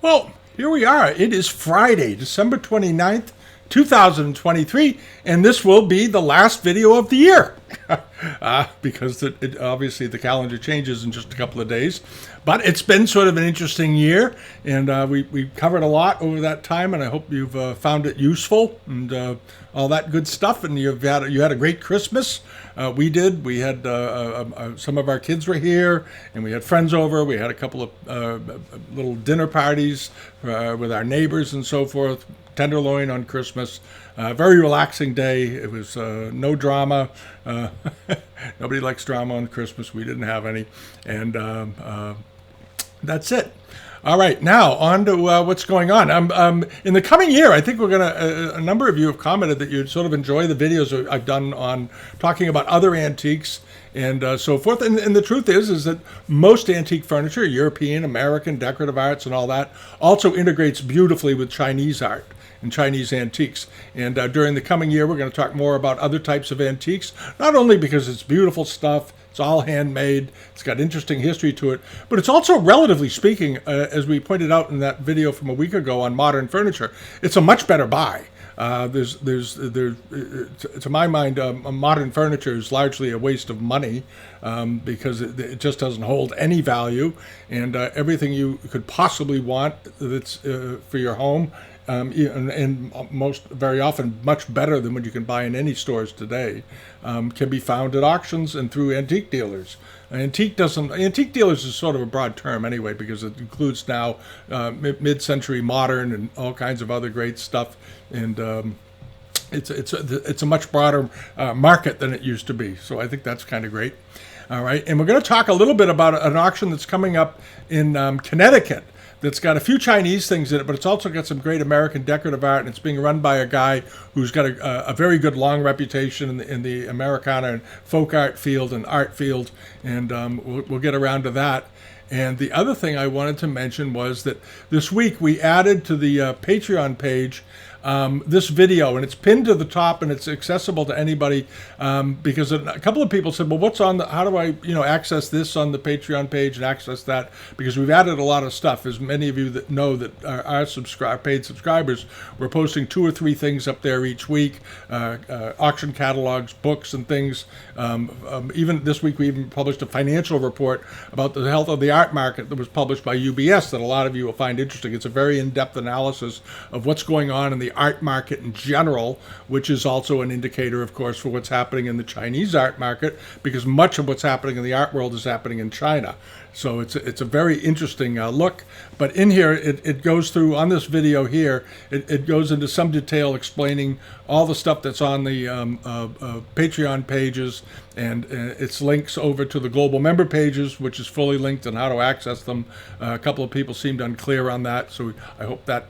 Well, here we are. It is Friday, December 29th, 2023, and this will be the last video of the year. Because obviously the calendar changes in just a couple of days. But it's been sort of an interesting year, and we covered a lot over that time, and I hope you've found it useful and all that good stuff, and you had a great Christmas. We did. We had some of our kids were here, and we had friends over. We had a couple of little dinner parties with our neighbors and so forth. Tenderloin on Christmas. Very relaxing day. It was no drama. Nobody likes drama on Christmas. We didn't have any. And that's it. All right, now on to what's going on. In the coming year, I think we're going to, a number of you have commented that you'd sort of enjoy the videos I've done on talking about other antiques and so forth. And the truth is that most antique furniture, European, American, decorative arts and all that, also integrates beautifully with Chinese art and Chinese antiques. And during the coming year, we're going to talk more about other types of antiques, not only because it's beautiful stuff, it's all handmade, it's got interesting history to it, but it's also, relatively speaking, as we pointed out in that video from a week ago on modern furniture, it's a much better buy. To my mind, modern furniture is largely a waste of money because it just doesn't hold any value, and everything you could possibly want that's for your home, and most very often much better than what you can buy in any stores today, can be found at auctions and through antique dealers. Antique dealers is sort of a broad term anyway, because it includes now mid-century modern and all kinds of other great stuff, and it's a much broader market than it used to be. So I think that's kind of great. All right, and we're going to talk a little bit about an auction that's coming up in Connecticut. That's got a few Chinese things in it, but it's also got some great American decorative art, and it's being run by a guy who's got a very good long reputation in the Americana and folk art field and art field, and we'll get around to that. And the other thing I wanted to mention was that this week we added to the Patreon page this video, and it's pinned to the top, and it's accessible to anybody because a couple of people said, well, how do I access this on the Patreon page and access that, because we've added a lot of stuff. As many of you that know that are paid subscribers, we're posting 2 or 3 things up there each week, auction catalogs, books and things. Even this week we even published a financial report about the health of the art market that was published by UBS that a lot of you will find interesting. It's a very in-depth analysis of what's going on in the art market in general, which is also an indicator, of course, for what's happening in the Chinese art market, because much of what's happening in the art world is happening in China. So it's a very interesting look. But in here, it goes through, on this video here, it goes into some detail explaining all the stuff that's on the Patreon pages, and its links over to the global member pages, which is fully linked, and how to access them. A couple of people seemed unclear on that, so I hope that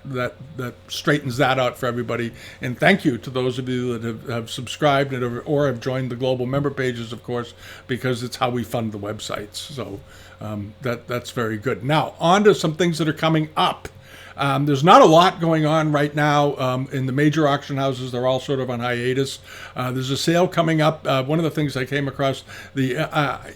straightens that out for everybody. And thank you to those of you that have subscribed or have joined the global member pages, of course, because it's how we fund the websites. So that's very good. Now, on to some things that are coming up. There's not a lot going on right now in the major auction houses. They're all sort of on hiatus. There's a sale coming up. One of the things I came across, the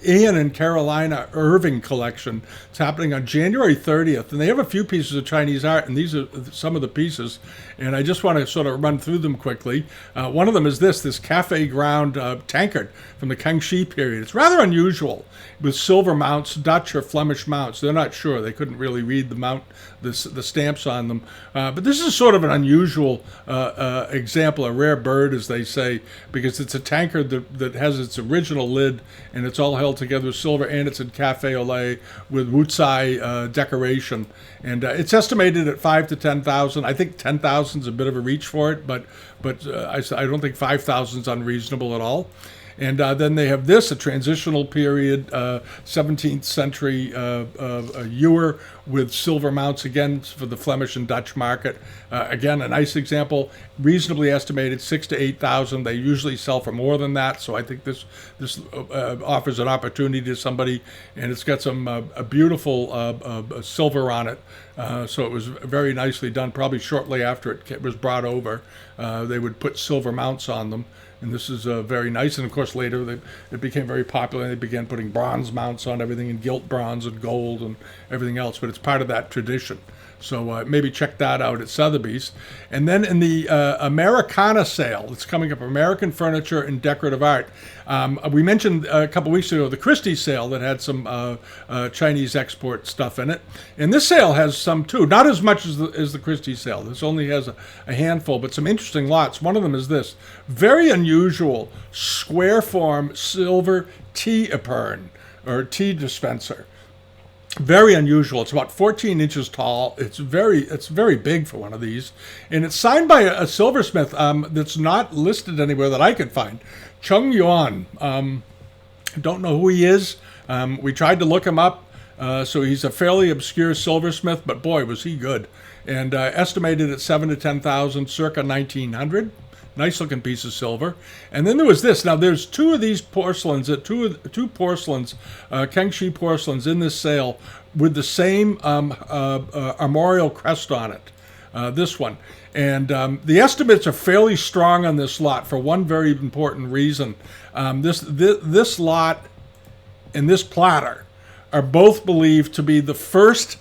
Ian and Carolina Irving collection. It's happening on January 30th, and they have a few pieces of Chinese art, and these are some of the pieces, and I just want to sort of run through them quickly. One of them is this cafe ground tankard from the Kangxi period. It's rather unusual, with silver mounts, Dutch or Flemish mounts. They're not sure. They couldn't really read the stamps on them. But this is sort of an unusual example, a rare bird, as they say, because it's a tankard that has its original lid, and it's all held together with silver, and it's in cafe au lait with wutsai decoration. And it's estimated at 5,000 to 10,000. I think 10,000 is a bit of a reach for it, but I don't think 5,000 is unreasonable at all. And then they have a transitional period, 17th century ewer with silver mounts, again, for the Flemish and Dutch market. Again, a nice example, reasonably estimated 6,000 to 8,000. They usually sell for more than that, so I think this offers an opportunity to somebody, and it's got some a beautiful silver on it. So it was very nicely done. Probably shortly after it was brought over, they would put silver mounts on them. And this is very nice. And of course, later it became very popular, and they began putting bronze mounts on everything, and gilt bronze and gold and everything else. But it's part of that tradition. So maybe check that out at Sotheby's. And then in the Americana sale that's coming up, American Furniture and Decorative Art, we mentioned a couple weeks ago the Christie's sale that had some Chinese export stuff in it. And this sale has some too, not as much as the Christie's sale. This only has a handful, but some interesting lots. One of them is this very unusual square form silver tea urn or tea dispenser. Very unusual. It's about 14 inches tall. It's very big for one of these, and it's signed by a silversmith that's not listed anywhere that I could find. Chung Yuan. Don't know who he is. We tried to look him up. So he's a fairly obscure silversmith, but boy, was he good. And estimated at $7,000 to $10,000, circa 1900. Nice looking piece of silver. And then there was this. Now there's two of these porcelains, two porcelains, Kangxi porcelains in this sale with the same armorial crest on it. This one. And the estimates are fairly strong on this lot for one very important reason. This lot and this platter are both believed to be the first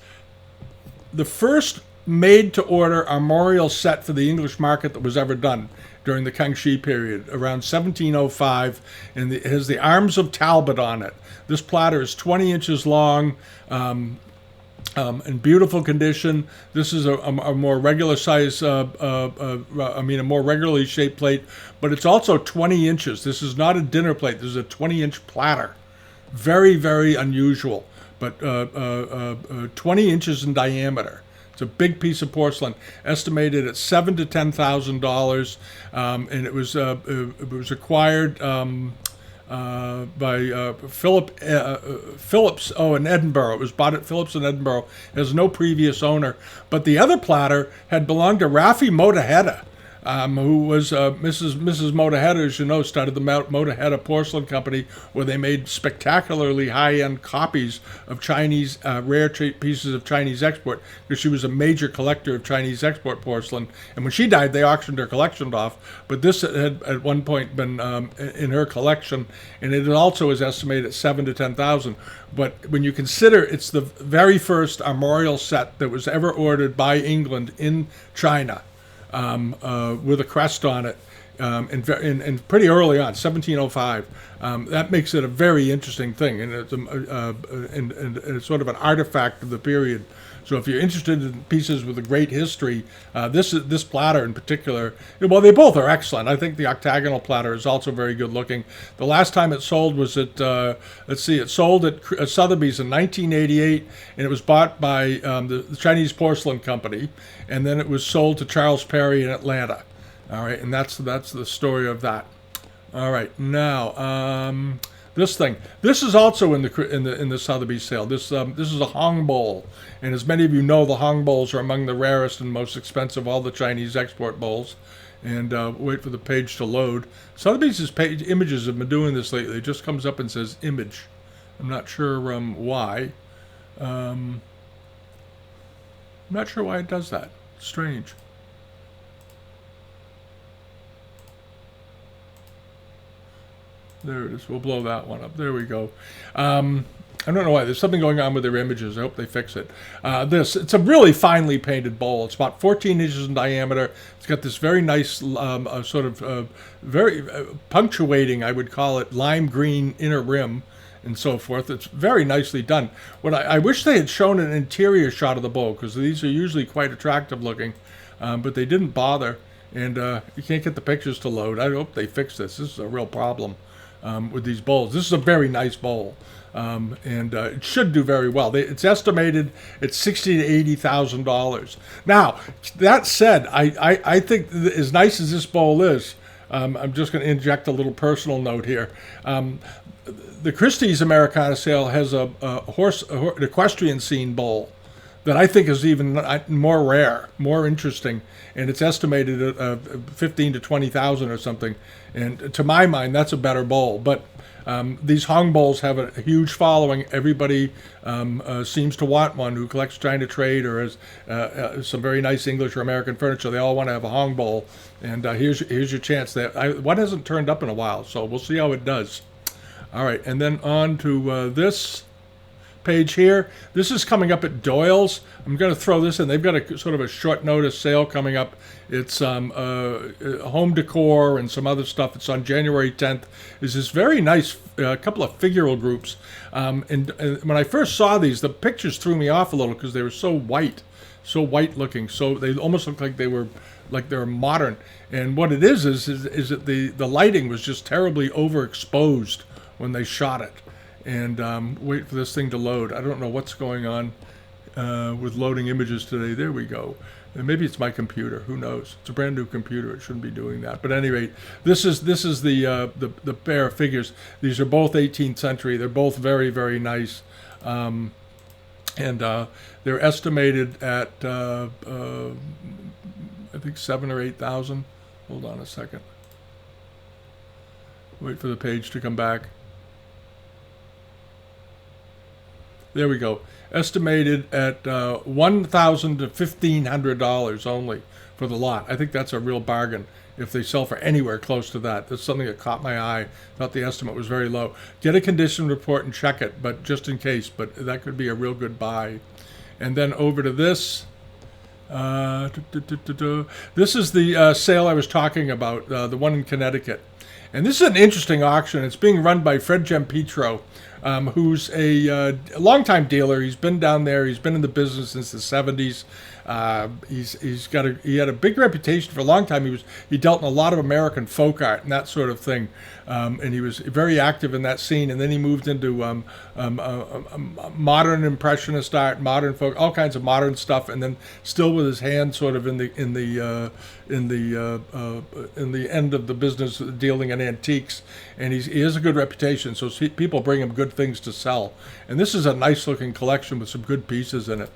made-to-order armorial set for the English market that was ever done during the Kangxi period, around 1705, and it has the arms of Talbot on it. This platter is 20 inches long, in beautiful condition. This is a more regular size, a more regularly shaped plate, but it's also 20 inches. This is not a dinner plate. This is a 20-inch platter. Very, very unusual, but 20 inches in diameter. It's a big piece of porcelain, estimated at $7,000 to $10,000, and it was acquired by Phillips. In Edinburgh. It was bought at Phillips in Edinburgh. It has no previous owner, but the other platter had belonged to Rafi Motoheda, who was Mrs. Motoheda, as you know, started the Motoheda Porcelain Company, where they made spectacularly high-end copies of Chinese rare pieces of Chinese export, because she was a major collector of Chinese export porcelain. And when she died, they auctioned her collection off. But this had at one point been in her collection, and it also is estimated at $7,000 to $10,000. But when you consider it's the very first armorial set that was ever ordered by England in China, with a crest on it, and pretty early on, 1705. That makes it a very interesting thing, and it's sort of an artifact of the period. So if you're interested in pieces with a great history, this platter in particular, well, they both are excellent. I think the octagonal platter is also very good looking. The last time it sold was at, it sold at Sotheby's in 1988, and it was bought by the Chinese Porcelain Company, and then it was sold to Charles Perry in Atlanta. All right, and that's the story of that. All right, now this thing. This is also in the Sotheby's sale. This is a Hong bowl, and as many of you know, the Hong bowls are among the rarest and most expensive of all the Chinese export bowls. And wait for the page to load. Sotheby's images have been doing this lately. It just comes up and says image. I'm not sure why. I'm not sure why it does that. Strange. There it is. We'll blow that one up. There we go. I don't know why. There's something going on with their images. I hope they fix it. It's a really finely painted bowl. It's about 14 inches in diameter. It's got this very nice very punctuating, I would call it, lime green inner rim and so forth. It's very nicely done. What I wish they had shown an interior shot of the bowl, because these are usually quite attractive looking, but they didn't bother, and you can't get the pictures to load. I hope they fix this. This is a real problem with these bowls. This is a very nice bowl. And it should do very well. It's estimated at $60,000 to $80,000. Now, that said, I think as nice as this bowl is, I'm just going to inject a little personal note here. The Christie's Americana sale has an equestrian scene bowl that I think is even more rare, more interesting, and it's estimated at $15,000 to $20,000 or something. And to my mind, that's a better bowl. But these Hong bowls have a huge following. Everybody seems to want one who collects China trade or has some very nice English or American furniture. They all want to have a Hong bowl. And here's your chance. One hasn't turned up in a while, so we'll see how it does. All right, and then on to this page here. This is coming up at Doyle's. I'm going to throw this in. They've got a sort of a short notice sale coming up. It's home decor and some other stuff. It's on January 10th. It's this very nice couple of figural groups. And when I first saw these, the pictures threw me off a little because they were so white looking. So they almost looked like they were modern. And what it is that the lighting was just terribly overexposed when they shot it. And wait for this thing to load. I don't know what's going on with loading images today. There we go. And maybe it's my computer. Who knows? It's a brand new computer. It shouldn't be doing that. But anyway, this is the pair of figures. These are both 18th century. They're both very, very nice. And they're estimated at I think 7,000 or 8,000. Hold on a second. Wait for the page to come back. There we go. Estimated at $1,000 to $1,500 only for the lot. I think that's a real bargain if they sell for anywhere close to that. That's something that caught my eye. Thought the estimate was very low. Get a condition report and check it, but just in case. But that could be a real good buy. And then over to this. This is the sale I was talking about, the one in Connecticut. And this is an interesting auction. It's being run by Fred Gempetro, who's a longtime dealer. He's been down there. He's been in the business since the 70s. He had a big reputation for a long time. He dealt in a lot of American folk art and that sort of thing, and he was very active in that scene. And then he moved into modern impressionist art, modern folk, all kinds of modern stuff, and then still with his hand sort of in the end of the business, dealing in antiques. And he has a good reputation, so people bring him good things to sell. And this is a nice looking collection with some good pieces in it.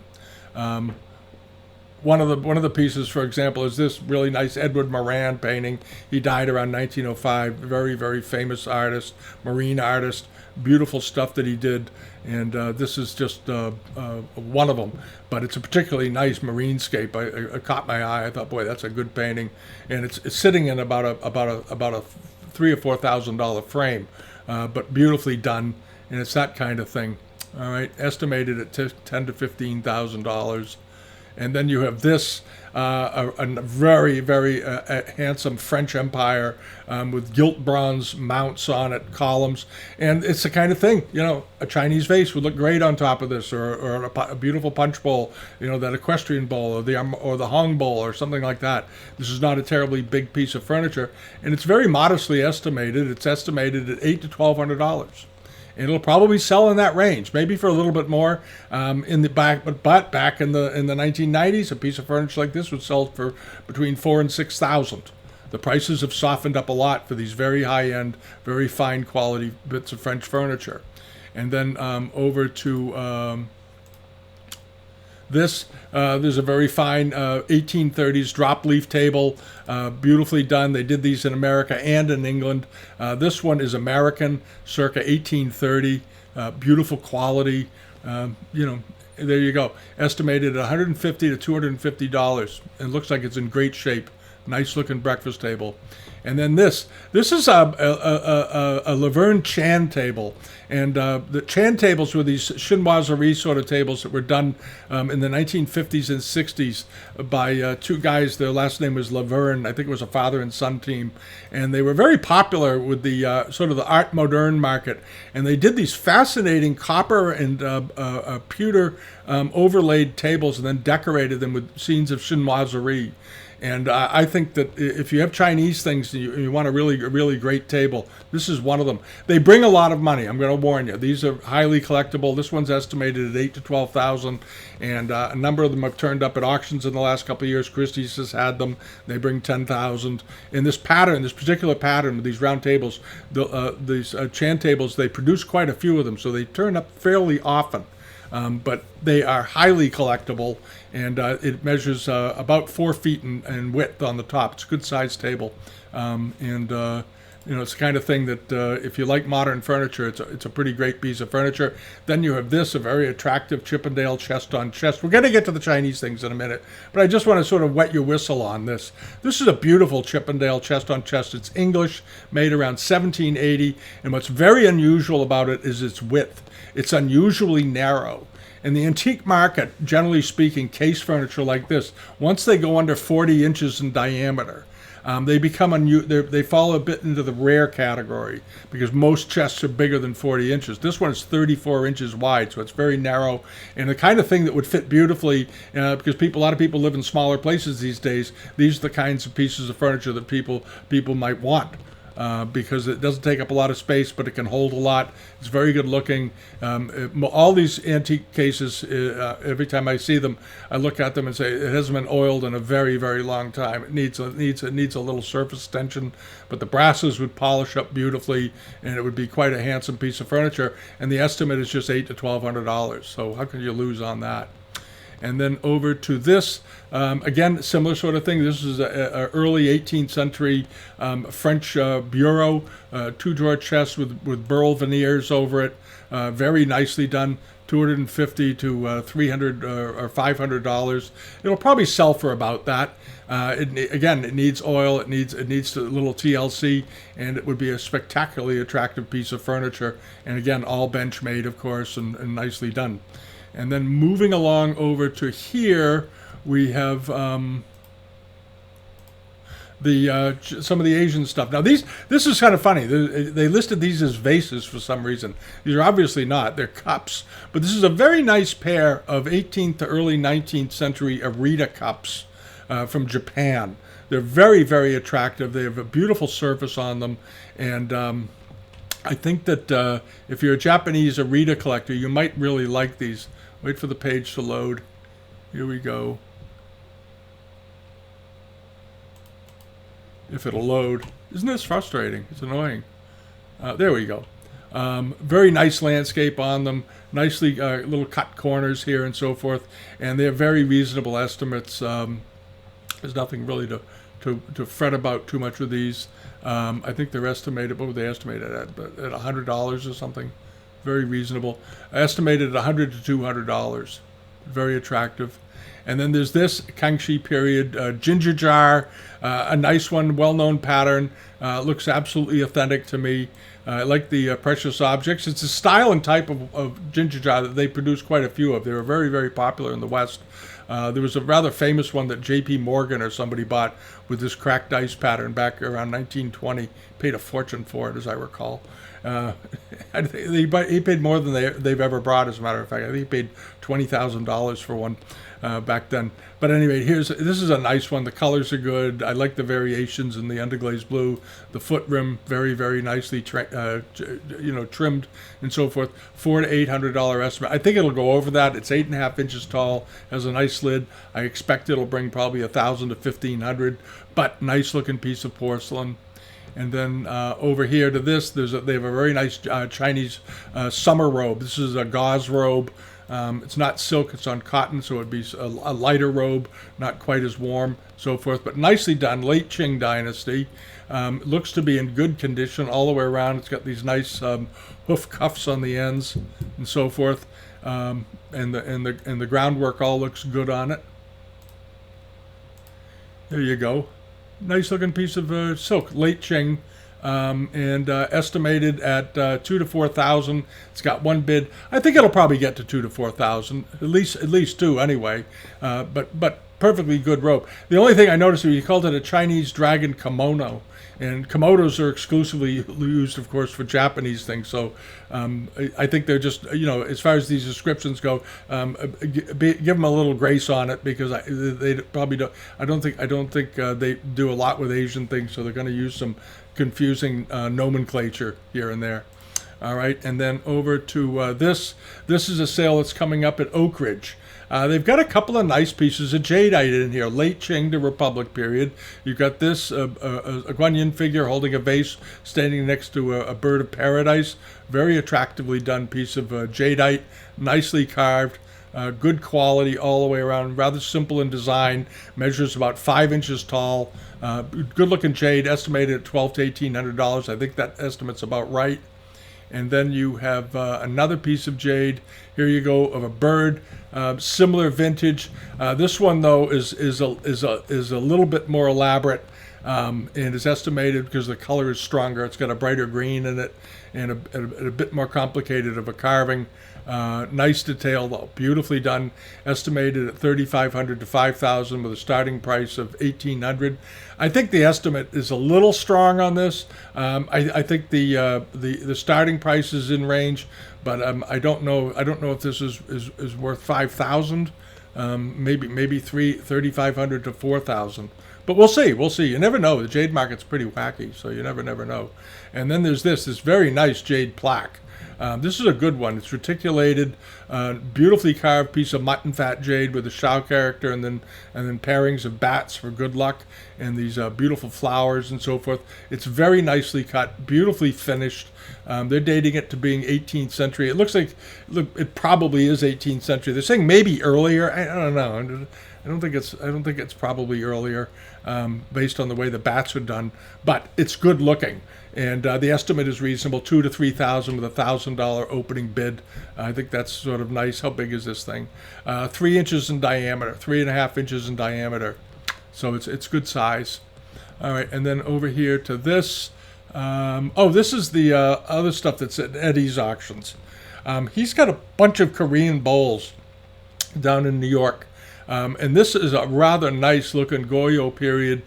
One of the pieces, for example, is this really nice Edward Moran painting. He died around 1905. Very, very famous artist, marine artist. Beautiful stuff that he did. And this is just one of them. But it's a particularly nice marinescape. I caught my eye. I thought, boy, that's a good painting. And it's sitting in about a $3,000 or $4,000 frame, but beautifully done. And it's that kind of thing. All right, estimated at $10,000 to $15,000. And then you have this, a very, very handsome French Empire with gilt bronze mounts on it, columns. And it's the kind of thing, a Chinese vase would look great on top of this, or a beautiful punch bowl, that equestrian bowl, or the Hong bowl, or something like that. This is not a terribly big piece of furniture. And it's very modestly estimated. It's estimated at $800 to $1,200. It'll probably sell in that range, maybe for a little bit more in the back. But back in the 1990s, a piece of furniture like this would sell for between $4,000 and $6,000. The prices have softened up a lot for these very high-end, very fine quality bits of French furniture. And then over to this, there's a very fine 1830s drop leaf table, beautifully done. They did these in America and in England. This one is American, circa 1830, beautiful quality. There you go. Estimated at $150 to $250. It looks like it's in great shape. Nice looking breakfast table. And then this is a Laverne Chan table. And the Chan tables were these chinoiserie sort of tables that were done in the 1950s and 60s by two guys. Their last name was Laverne. I think it was a father and son team. And they were very popular with the sort of the art moderne market. And they did these fascinating copper and pewter overlaid tables and then decorated them with scenes of chinoiserie. And I think that if you have Chinese things and you want a really great table, this is one of them. They bring a lot of money. I'm going to warn you. These are highly collectible. This one's estimated at $8,000 to $12,000, and a number of them have turned up at auctions in the last couple of years. Christie's has had them. They bring $10,000. In this particular pattern with these round tables, these Chan tables, they produce quite a few of them, so they turn up fairly often. But they are highly collectible, and it measures about 4 feet in width on the top. It's a good sized table, and It's the kind of thing that if you like modern furniture, it's a pretty great piece of furniture. Then you have this, a very attractive Chippendale chest on chest. We're going to get to the Chinese things in a minute, but I just want to sort of wet your whistle on this. This is a beautiful Chippendale chest on chest. It's English, made around 1780, and what's very unusual about it is its width. It's unusually narrow. In the antique market, generally speaking, case furniture like this, once they go under 40 inches in diameter, they become they fall a bit into the rare category because most chests are bigger than 40 inches. This one is 34 inches wide, so it's very narrow and the kind of thing that would fit beautifully because a lot of people live in smaller places these days. These are the kinds of pieces of furniture that people might want. Because it doesn't take up a lot of space, but it can hold a lot. It's very good looking. All these antique cases, every time I see them, I look at them and say it hasn't been oiled in a very, very long time. It needs a little surface tension, but the brasses would polish up beautifully, and it would be quite a handsome piece of furniture. And the estimate is just $800 to $1,200. So how can you lose on that? And then over to this, again, similar sort of thing. This is a early 18th century French bureau, two-drawer chest with burl veneers over it, very nicely done. $250 to $300 or $500. It'll probably sell for about that. It needs oil. It needs a little TLC, and it would be a spectacularly attractive piece of furniture. And again, all bench made, of course, and nicely done. And then moving along over to here, we have some of the Asian stuff. Now this is kind of funny. They listed these as vases for some reason. These are obviously not. They're cups. But this is a very nice pair of 18th to early 19th century Arita cups from Japan. They're very, very attractive. They have a beautiful surface on them, and I think that if you're a Japanese Arita collector, you might really like these. Wait for the page to load. Here we go. If it'll load. Isn't this frustrating? It's annoying. There we go. Very nice landscape on them. Nicely little cut corners here and so forth. And they're very reasonable estimates. There's nothing really to fret about too much with these. I think they're estimated, what were they estimated at $100 or something? Very reasonable. Estimated at $100 to $200. Very attractive. And then there's this Kangxi period ginger jar, a nice one, well-known pattern. Looks absolutely authentic to me. I like the precious objects. It's a style and type of ginger jar that they produce quite a few of. They were very, very popular in the West. There was a rather famous one that J.P. Morgan or somebody bought with this cracked ice pattern back around 1920. Paid a fortune for it, as I recall. He paid more than they've ever brought, as a matter of fact. I think he paid $20,000 for one back then. But anyway, this is a nice one. The colors are good. I like the variations in the underglaze blue. The foot rim, very, very nicely trimmed and so forth. $400 to $800 estimate. I think it'll go over that. It's 8.5 inches tall. Has a nice lid. I expect it'll bring probably $1,000 to $1,500. But nice looking piece of porcelain. And then over here to this, they have a very nice Chinese summer robe. This is a gauze robe. It's not silk, it's on cotton, so it'd be a lighter robe, not quite as warm, so forth. But nicely done, late Qing dynasty. It looks to be in good condition all the way around. It's got these nice hoof cuffs on the ends and so forth. And the groundwork all looks good on it. There you go. Nice looking piece of silk, late Qing, and estimated at $2,000 to $4,000. It's got one bid. I think it'll probably get to $2,000 to $4,000, at least two anyway. But perfectly good robe. The only thing I noticed was he called it a Chinese dragon kimono. And kimonos are exclusively used, of course, for Japanese things. So I think they're just, as far as these descriptions go, give them a little grace on it because they probably don't. I don't think they do a lot with Asian things. So they're going to use some confusing nomenclature here and there. All right, and then over to this. This is a sale that's coming up at Oak Ridge. They've got a couple of nice pieces of jadeite in here, late Qing to Republic period. You've got this, a Guanyin figure holding a vase standing next to a bird of paradise. Very attractively done piece of jadeite, nicely carved. good quality all the way around, rather simple in design, measures about 5 inches tall. Good looking jade, estimated at $1,200 to $1,800. I think that estimate's about right. And then you have another piece of jade. Here you go, of a bird, similar vintage. This one though is a little bit more elaborate, and is estimated because the color is stronger. It's got a brighter green in it, and a bit more complicated of a carving. Nice detail though, beautifully done. Estimated at $3,500 to $5,000 with a starting price of $1,800. I think the estimate is a little strong on this. I think the starting price is in range, but I don't know. I don't know if this is worth $5,000. Maybe $3,500 to $4,000. But we'll see. We'll see. You never know. The jade market's pretty wacky, so you never know. And then there's this very nice jade plaque. This is a good one. It's reticulated, beautifully carved piece of mutton fat jade with a Shao character, and then pairings of bats for good luck, and these beautiful flowers and so forth. It's very nicely cut, beautifully finished. They're dating it to being 18th century. It looks like it probably is 18th century. They're saying maybe earlier. I don't know. I don't think it's probably earlier, based on the way the bats are done. But it's good looking. And the estimate is reasonable, $2,000 to $3,000 with a $1,000 opening bid. I think that's sort of nice. How big is this thing? 3 inches in diameter, 3.5 inches in diameter. So it's good size. All right, and then over here to this. This is the other stuff that's at Eddie's auctions. He's got a bunch of Korean bowls down in New York. And this is a rather nice looking Goryeo period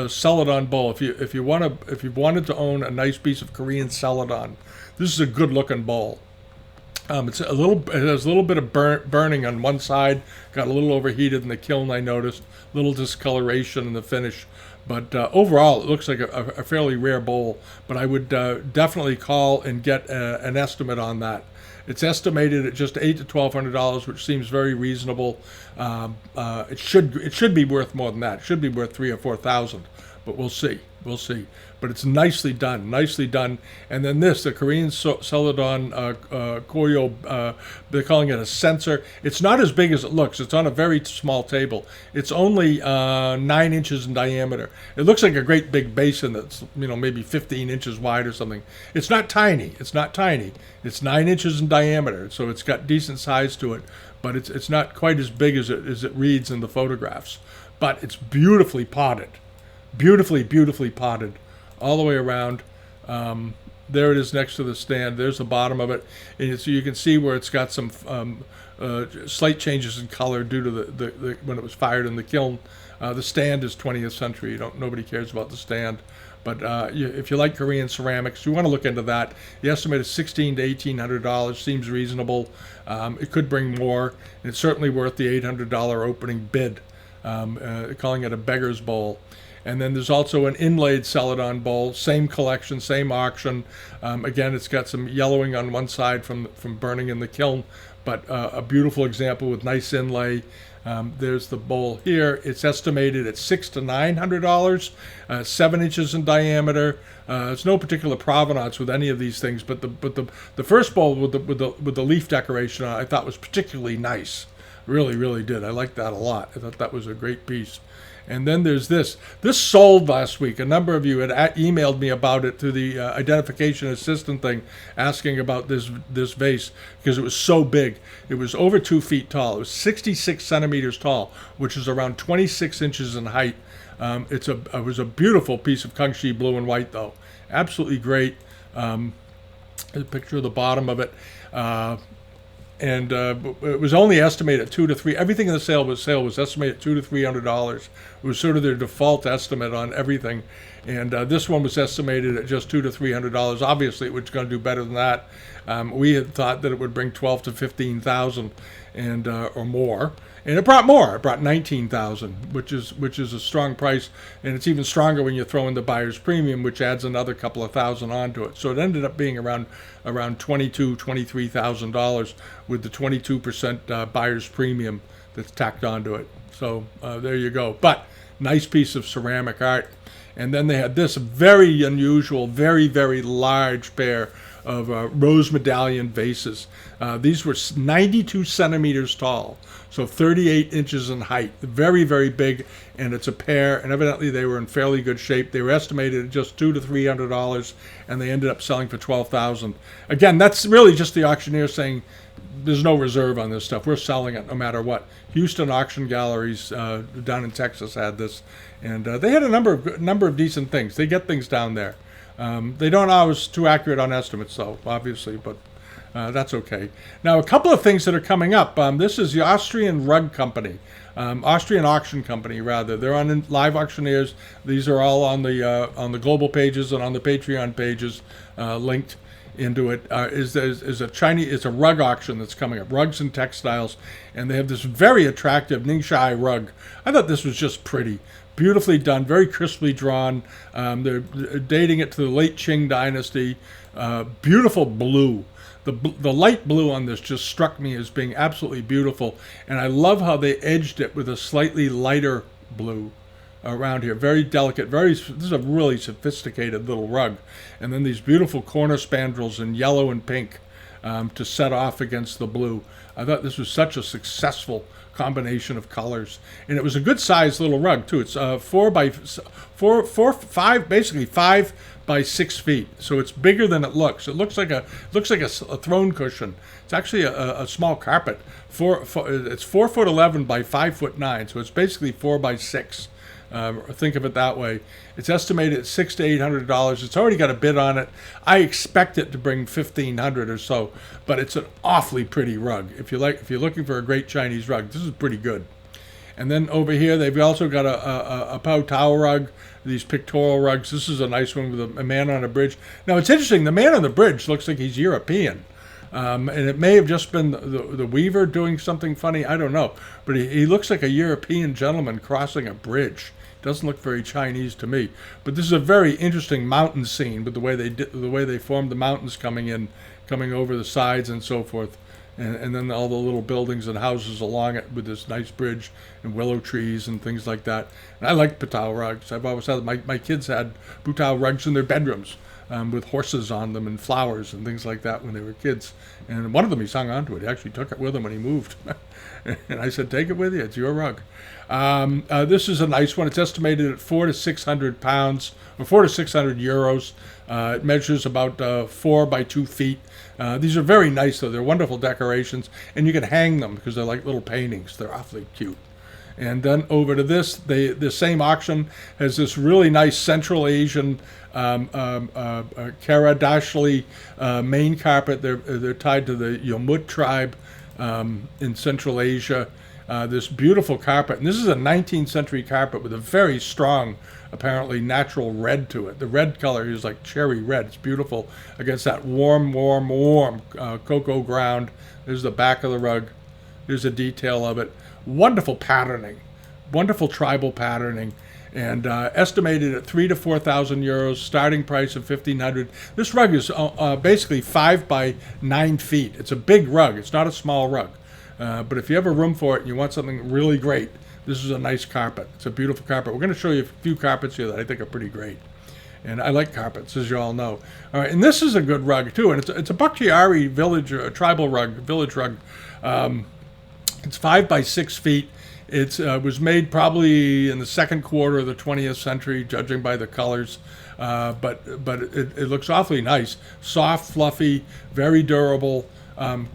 celadon bowl. If you wanted to own a nice piece of Korean celadon, this is a good looking bowl. It has a little bit of burning on one side, got a little overheated in the kiln, I noticed, little discoloration in the finish. But overall, it looks like a fairly rare bowl. But I would definitely call and get an estimate on that. It's estimated at just $800 to $1,200, which seems very reasonable. It should be worth more than that. It should be worth $3,000 or $4,000, but we'll see. But it's nicely done. And then the Korean celadon Goryeo, they're calling it a censer. It's not as big as it looks. It's on a very small table. It's only 9 inches in diameter. It looks like a great big basin that's maybe 15 inches wide or something. It's not tiny. It's 9 inches in diameter, so it's got decent size to it. But it's not quite as big as it reads in the photographs. But it's beautifully potted. Beautifully potted all the way around. There it is next to the stand. There's the bottom of it, and so you can see where it's got some slight changes in color due to the when it was fired in the kiln. The stand is 20th century. Nobody cares about the stand. But if you like Korean ceramics, you want to look into that. The estimate is $1,600 to $1,800. Seems reasonable. It could bring more. And it's certainly worth the $800 opening bid. Calling it a beggar's bowl. And then there's also an inlaid celadon bowl, same collection, same auction. Again, it's got some yellowing on one side from burning in the kiln, but a beautiful example with nice inlay. There's the bowl here. It's estimated at $600 to $900, 7 inches in diameter. There's no particular provenance with any of these things, but the first bowl with the leaf decoration I thought was particularly nice. Really did. I liked that a lot. I thought that was a great piece. And then there's this. This sold last week. A number of you had emailed me about it through the identification assistant thing, asking about this vase because it was so big. It was over 2 feet tall. It was 66 centimeters tall, which is around 26 inches in height. It was a beautiful piece of Kangxi blue and white, though. Absolutely great. A picture of the bottom of it. And it was only estimated at $200 to $300. Everything in the sale was estimated at $200 to $300. It was sort of their default estimate on everything, and this one was estimated at just $200 to $300. Obviously, it was going to do better than that. We had thought that it would bring $12,000 to $15,000 and or more, and it brought more. It brought $19,000, which is a strong price, and it's even stronger when you throw in the buyer's premium, which adds another couple of thousand onto it. So it ended up being around $22,000 to $23,000 with the 22% buyer's premium that's tacked onto it. So there you go. But nice piece of ceramic art. And then they had this very unusual, very large pair rose medallion vases. These were 92 centimeters tall, so 38 inches in height. Very, very big, and it's a pair, and evidently they were in fairly good shape. They were estimated at just $200 to $300, and they ended up selling for $12,000. Again, that's really just the auctioneer saying, there's no reserve on this stuff. We're selling it no matter what. Houston Auction Galleries down in Texas had this, and they had a number of decent things. They get things down there. They don't always too accurate on estimates, though, obviously, but that's okay. Now, a couple of things that are coming up. This is the Austrian Rug Company, Austrian Auction Company, rather. They're on Live Auctioneers. These are all on the global pages and on the Patreon pages linked into it. Is a rug auction that's coming up, rugs and textiles, and they have this very attractive Ningxia rug. I thought this was just pretty, beautifully done, very crisply drawn. They're dating it to the late Qing dynasty. Beautiful blue. The light blue on this just struck me as being absolutely beautiful, and I love how they edged it with a slightly lighter blue around here. Very delicate, this is a really sophisticated little rug. And then these beautiful corner spandrels in yellow and pink to set off against the blue. I thought this was such a successful combination of colors. And it was a good sized little rug too. It's 5 by 6 feet. So it's bigger than it looks. It looks like a throne cushion. It's actually a small carpet. It's 4'11" by 5'9", so it's basically 4 by 6. Think of it that way. It's estimated at $600 to $800. It's already got a bid on it. I expect it to bring $1,500 or so, but it's an awfully pretty rug. If you're looking for a great Chinese rug, this is pretty good. And then over here, they've also got a Pao Tao rug, these pictorial rugs. This is a nice one with a man on a bridge. Now, it's interesting. The man on the bridge looks like he's European. And it may have just been the weaver doing something funny. I don't know. But he looks like a European gentleman crossing a bridge. Doesn't look very Chinese to me. But this is a very interesting mountain scene with the way they formed the mountains coming over the sides and so forth. And then all the little buildings and houses along it with this nice bridge and willow trees and things like that. And I like Putao rugs. I've always had my kids had Putao rugs in their bedrooms with horses on them and flowers and things like that when they were kids. And one of them, he's hung on to it. He actually took it with him when he moved. And I said, take it with you. It's your rug. This is a nice one. It's estimated at 400 to 600 pounds, or 400 to 600 euros. It measures about 4 by 2 feet. These are very nice, though. They're wonderful decorations, and you can hang them because they're like little paintings. They're awfully cute. And then over to this, the same auction has this really nice Central Asian Karadashli main carpet. They're tied to the Yomut tribe in Central Asia. This beautiful carpet, and this is a 19th century carpet with a very strong, apparently natural red to it. The red color is like cherry red. It's beautiful against that warm cocoa ground. There's the back of the rug. There's a detail of it. Wonderful patterning, wonderful tribal patterning, and estimated at 3,000 to 4,000 euros. Starting price of 1,500. This rug is basically 5 by 9 feet. It's a big rug. It's not a small rug. But if you have a room for it and you want something really great, this is a nice carpet. It's a beautiful carpet. We're going to show you a few carpets here that I think are pretty great. And I like carpets, as you all know. All right, and this is a good rug, too. And it's a Bakhtiari village, tribal rug, village rug. It's 5 by 6 feet. It was made probably in the second quarter of the 20th century, judging by the colors. But it looks awfully nice. Soft, fluffy, very durable.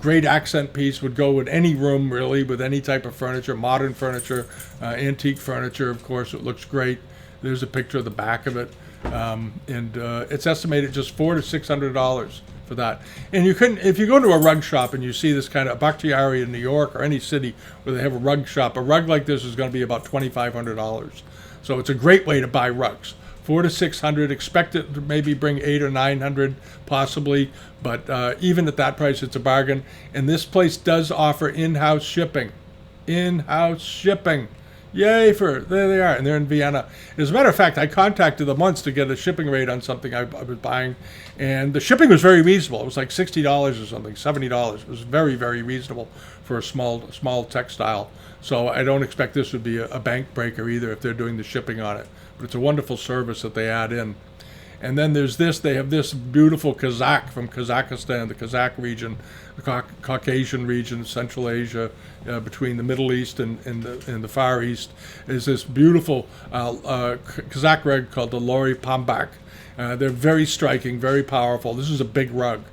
Great accent piece, would go in any room, really, with any type of furniture, modern furniture, antique furniture, of course. It looks great. There's a picture of the back of it. And it's estimated just $400 to $600 for that. And you can, if you go to a rug shop and you see this kind of Bakhtiari in New York or any city where they have a rug shop, a rug like this is going to be about $2,500. So it's a great way to buy rugs. 400 to 600. Expect it to maybe bring 800 or 900, possibly. But even at that price, it's a bargain. And this place does offer in-house shipping. In-house shipping. Yay for it. There they are, and they're in Vienna. As a matter of fact, I contacted them once to get a shipping rate on something I was buying, and the shipping was very reasonable. It was like $60 or something, $70. It was very, very reasonable for a small textile. So I don't expect this would be a bank breaker either if they're doing the shipping on it. But it's a wonderful service that they add in. And then there's this. They have this beautiful Kazakh from Kazakhstan, the Kazakh region, the Caucasian region, Central Asia, between the Middle East and the Far East, is this beautiful Kazakh rug called the Lori Pambak. They're very striking, very powerful. This is a big rug.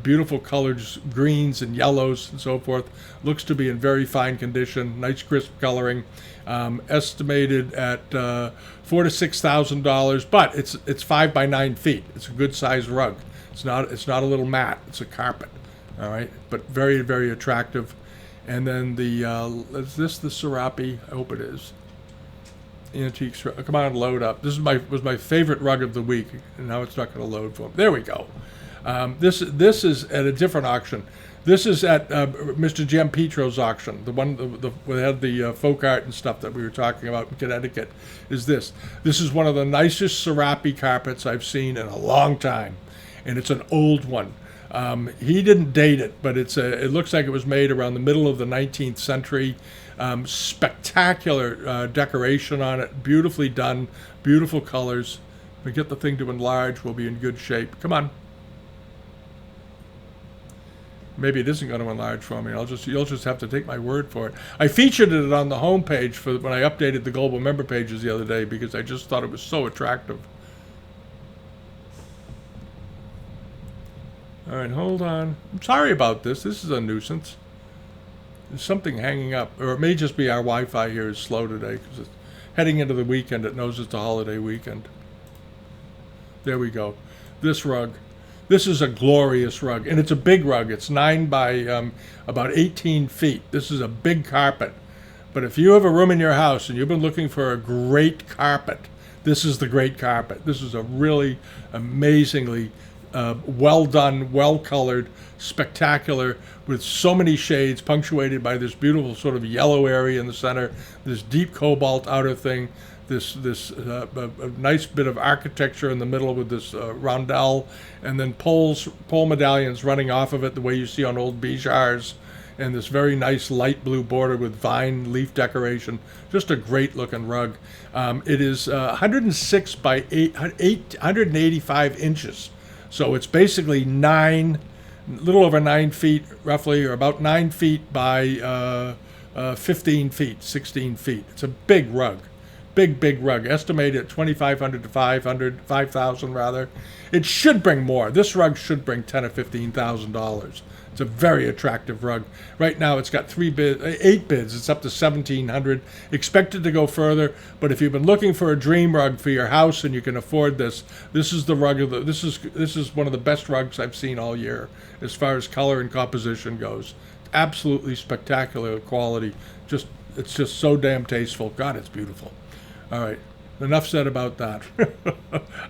Beautiful colors, greens and yellows and so forth. Looks to be in very fine condition. Nice crisp coloring. Estimated at $4,000 to $6,000, but it's 5 by 9 feet. It's a good sized rug. It's not a little mat. It's a carpet. All right, but very, very attractive. And then is this the Serape? I hope it is. Antique. Come on, load up. This was my favorite rug of the week, and now it's not going to load for me. There we go. This is at a different auction. This is at Mr. Giampitro's auction, the one where they had the folk art and stuff that we were talking about in Connecticut. Is this? This is one of the nicest Serape carpets I've seen in a long time, and it's an old one. He didn't date it, but it looks like it was made around the middle of the 19th century. Spectacular decoration on it, beautifully done, beautiful colors. If we get the thing to enlarge, we'll be in good shape. Come on. Maybe it isn't going to enlarge for me. You'll just have to take my word for it. I featured it on the homepage when I updated the global member pages the other day because I just thought it was so attractive. All right, hold on. I'm sorry about this. This is a nuisance. There's something hanging up, or it may just be our Wi-Fi here is slow today because it's heading into the weekend. It knows it's a holiday weekend. There we go. This rug. This is a glorious rug, and it's a big rug. It's 9 by about 18 feet. This is a big carpet. But if you have a room in your house and you've been looking for a great carpet, this is the great carpet. This is a really amazingly well done, well colored, spectacular, with so many shades, punctuated by this beautiful sort of yellow area in the center, this deep cobalt outer thing, this a nice bit of architecture in the middle with this rondelle, and then pole medallions running off of it the way you see on old bijars, and this very nice light blue border with vine leaf decoration. Just a great looking rug. It is 106 by 885 inches. So it's basically a little over 9 feet roughly, or about 9 feet by 15 feet, 16 feet. It's a big rug. Big rug, estimated at $2,500 to $5,000 rather. It should bring more. This rug should bring $10,000 or $15,000. It's a very attractive rug. Right now, it's got 8 bids. It's up to $1,700. Expected to go further, but if you've been looking for a dream rug for your house and you can afford this, this is the rug this is one of the best rugs I've seen all year as far as color and composition goes. Absolutely spectacular quality. It's just so damn tasteful. God, it's beautiful. All right, enough said about that.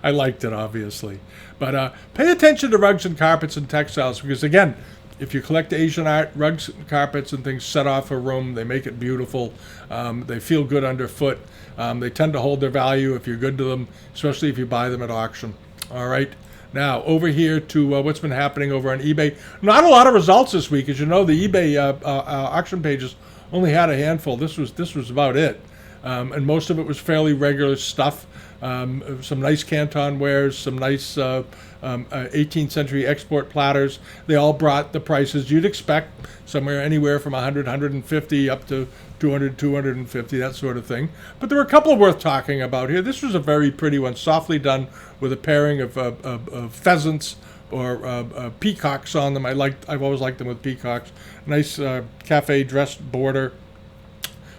I liked it, obviously. But pay attention to rugs and carpets and textiles because, again, if you collect Asian art, rugs, carpets, and things set off a room, they make it beautiful. They feel good underfoot. They tend to hold their value if you're good to them, especially if you buy them at auction. All right. Now, over here to what's been happening over on eBay. Not a lot of results this week. As you know, the eBay auction pages only had a handful. This was about it. And most of it was fairly regular stuff. Some nice Canton wares, some nice 18th century export platters. They all brought the prices you'd expect, somewhere anywhere from 100, 150 up to 200, 250, that sort of thing. But there were a couple worth talking about here. This was a very pretty one, softly done with a pairing of pheasants or peacocks on them. I've always liked them with peacocks. Nice cafe dressed border.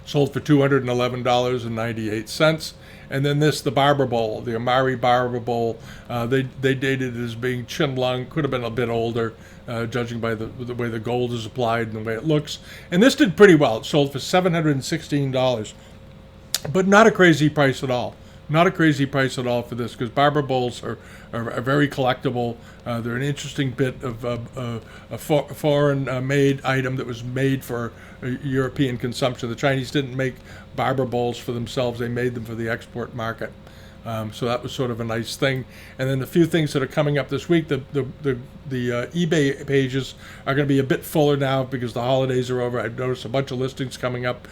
Sold for $211.98. And then the Barber Bowl, the Amari Barber Bowl. They dated it as being Chinlung, could have been a bit older, judging by the way the gold is applied and the way it looks. And this did pretty well. It sold for $716, but not a crazy price at all. Not a crazy price at all for this, because barber bowls are very collectible. They're an interesting bit of a foreign-made item that was made for European consumption. The Chinese didn't make barber bowls for themselves. They made them for the export market. So that was sort of a nice thing. And then the few things that are coming up this week, the eBay pages are going to be a bit fuller now because the holidays are over. I've noticed a bunch of listings coming up.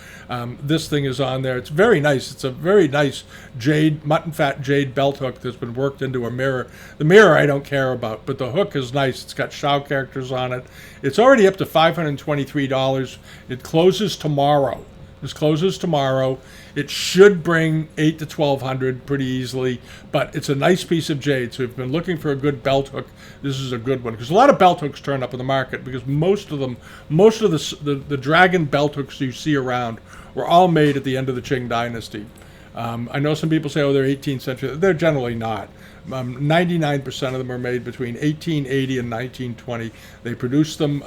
This thing is on there. It's very nice. It's a very nice jade, mutton fat jade belt hook that's been worked into a mirror. The mirror I don't care about, but the hook is nice. It's got Shao characters on it. It's already up to $523. It closes tomorrow. This closes tomorrow. It should bring $800 to $1,200 pretty easily, but it's a nice piece of jade. So if you've been looking for a good belt hook, this is a good one, because a lot of belt hooks turn up in the market because most of the dragon belt hooks you see around were all made at the end of the Qing dynasty. I know some people say, oh, they're 18th century. They're generally not. 99% of them are made between 1880 and 1920. They produce them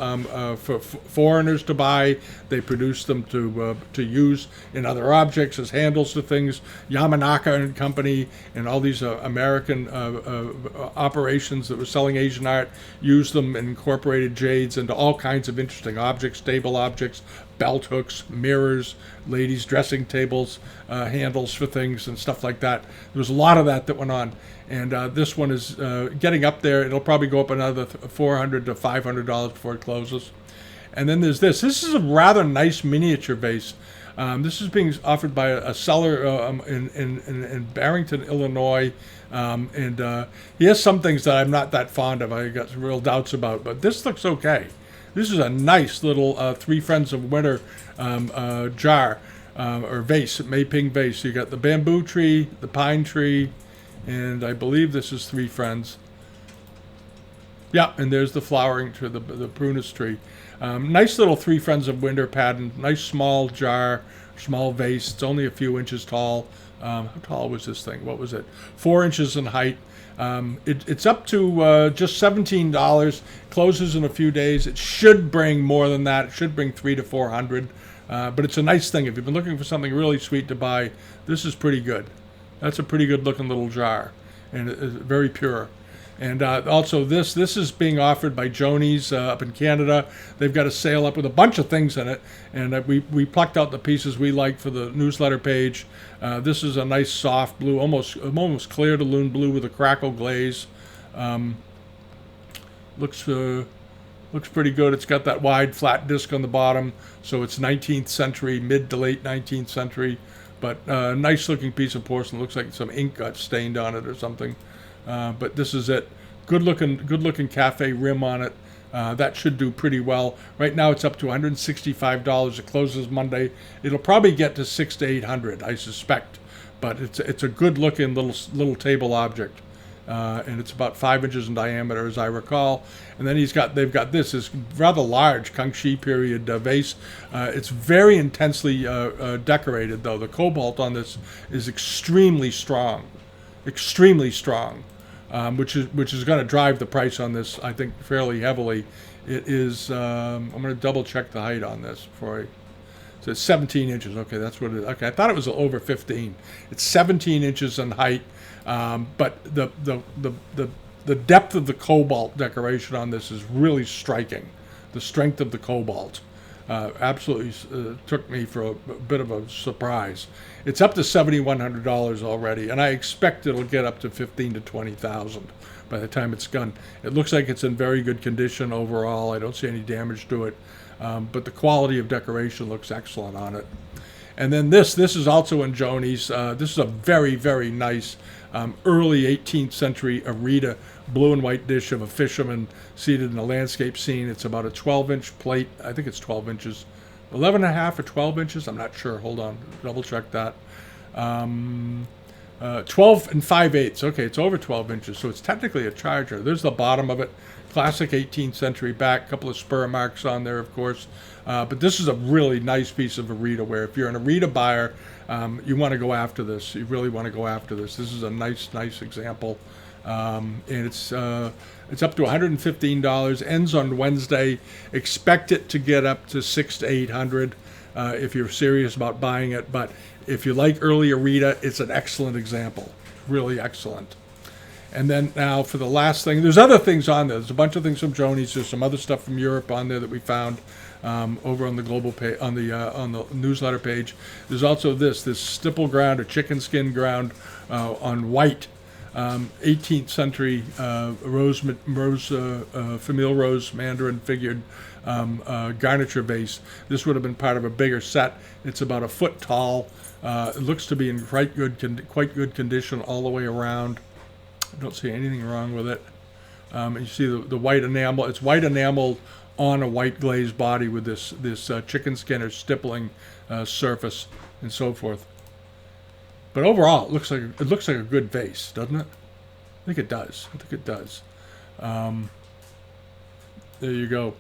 for foreigners to buy. They produce them to use in other objects as handles to things. Yamanaka and Company and all these American operations that were selling Asian art used them and incorporated jades into all kinds of interesting objects, table objects, belt hooks, mirrors, ladies' dressing tables, handles for things and stuff like that. There was a lot of that went on. And this one is getting up there. It'll probably go up another $400 to $500 before it closes. And then there's this. This is a rather nice miniature vase. This is being offered by a seller in Barrington, Illinois. And he has some things that I'm not that fond of. I got some real doubts about. But this looks okay. This is a nice little Three Friends of Winter jar or vase, Mei-ping vase. You got the bamboo tree, the pine tree, and I believe this is Three Friends. Yeah, and there's the flowering tree, the prunus tree. Nice little Three Friends of Winter pattern. Nice small jar, small vase. It's only a few inches tall. How tall was this thing? What was it? 4 inches in height. It's up to just $17. Closes in a few days. It should bring more than that. It should bring $300 to $400. But it's a nice thing. If you've been looking for something really sweet to buy, this is pretty good. That's a pretty good looking little jar, and it's very pure. And also this is being offered by Joni's up in Canada. They've got a sale up with a bunch of things in it, and we plucked out the pieces we liked for the newsletter page. This is a nice soft blue, almost clear to loon blue with a crackle glaze. Looks pretty good. It's got that wide flat disc on the bottom, so it's 19th century, mid to late 19th century. But nice looking piece of porcelain. Looks like some ink got stained on it or something. But this is it. Good looking cafe rim on it. That should do pretty well. Right now it's up to $165. It closes Monday. It'll probably get to $600 to $800, I suspect. But it's a good looking little table object. And it's about 5 inches in diameter, as I recall. And then they've got this rather large Kangxi period vase. It's very intensely decorated, though. The cobalt on this is extremely strong, which is going to drive the price on this, I think, fairly heavily. It is. I'm going to double check the height on this before I. So it's 17 inches. Okay, that's what it is. Okay, I thought it was over 15. It's 17 inches in height. But the depth of the cobalt decoration on this is really striking. The strength of the cobalt absolutely took me for a bit of a surprise. It's up to $7,100 already, and I expect it'll get up to $15,000 to $20,000 by the time it's done. It looks like it's in very good condition overall. I don't see any damage to it, but the quality of decoration looks excellent on it. And then this is also in Joni's. This is a very, very nice early 18th century Arita blue and white dish of a fisherman seated in a landscape scene. It's about a 12-inch plate. I think it's 12 inches. 11 and a half or 12 inches? I'm not sure. Hold on. Double check that. 12 and 5/8. Okay, it's over 12 inches, so it's technically a charger. There's the bottom of it. Classic 18th century back. Couple of spur marks on there, of course. But this is a really nice piece of Arita ware. If you're an Arita buyer, you want to go after this. You really want to go after this. This is a nice example. And it's up to $115. Ends on Wednesday. Expect it to get up to $600 to $800 if you're serious about buying it. But if you like early Arita, it's an excellent example. Really excellent. And then now for the last thing, there's other things on there. There's a bunch of things from Joni's. There's some other stuff from Europe on there that we found over on the global page, on the newsletter page. There's also this stipple ground or chicken skin ground on white, 18th century famille rose Mandarin figured garniture vase. This would have been part of a bigger set. It's about a foot tall. It looks to be in quite good condition all the way around. I don't see anything wrong with it. You see the white enamel. It's white enamel on a white glazed body with this chicken skin or stippling surface and so forth. But overall, it looks like a good vase, doesn't it? I think it does. There you go.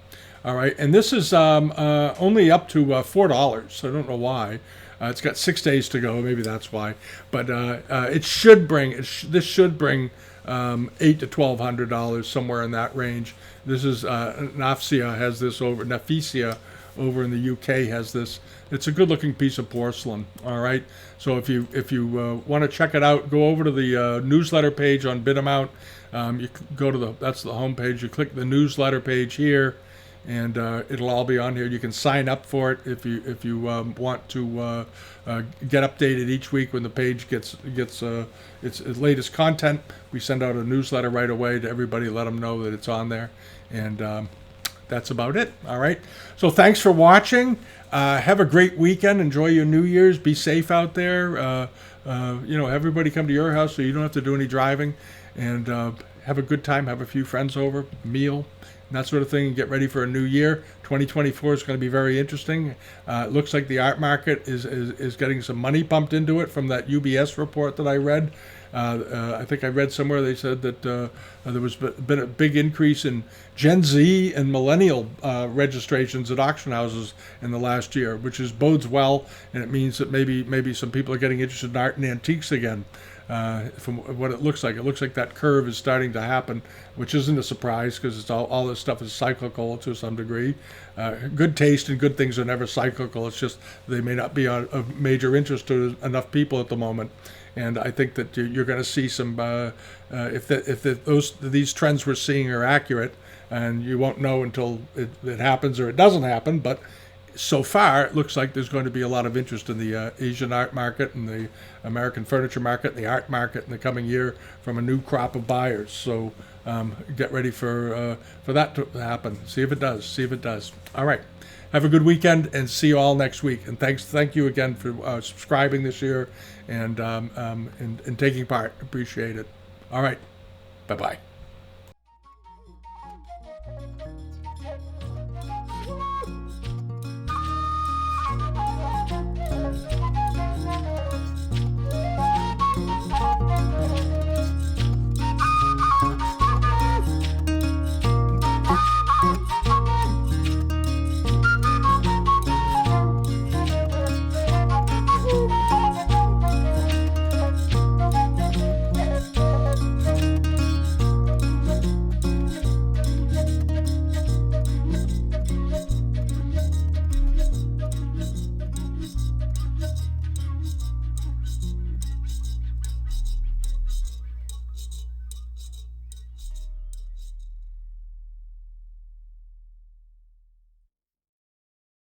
All right, and this is only up to $4. So I don't know why. It's got 6 days to go. Maybe that's why. But it should bring this should bring $800 to $1,200, somewhere in that range. This is Nafisia has this over. Nafisia over in the UK has this. It's a good-looking piece of porcelain. All right. So if you want to check it out, go over to the newsletter page on Bitamount. You go to that's the home page. You click the newsletter page here, and it'll all be on here. You can sign up for it if you want to get updated each week when the page gets its latest content. We send out a newsletter right away to everybody, let them know that it's on there, and that's about it. All right. So thanks for watching. Have a great weekend. Enjoy your New Year's. Be safe out there. Everybody come to your house so you don't have to do any driving, and have a good time. Have a few friends over, meal, and that sort of thing, and get ready for a new year. 2024 is going to be very interesting. It looks like the art market is getting some money pumped into it from that UBS report that I read. I think I read somewhere they said that there was been a big increase in Gen Z and millennial registrations at auction houses in the last year, which bodes well, and it means that maybe some people are getting interested in art and antiques again. From what it looks like that curve is starting to happen, which isn't a surprise because it's all this stuff is cyclical to some degree. Good taste and good things are never cyclical. It's just they may not be of major interest to enough people at the moment. And I think that you're going to see some if these trends we're seeing are accurate, and you won't know until it happens or it doesn't happen. But so far, it looks like there's going to be a lot of interest in the Asian art market and the American furniture market and the art market in the coming year from a new crop of buyers. So get ready for that to happen. See if it does. All right. Have a good weekend, and see you all next week. And thank you again for subscribing this year and taking part. Appreciate it. All right. Bye-bye.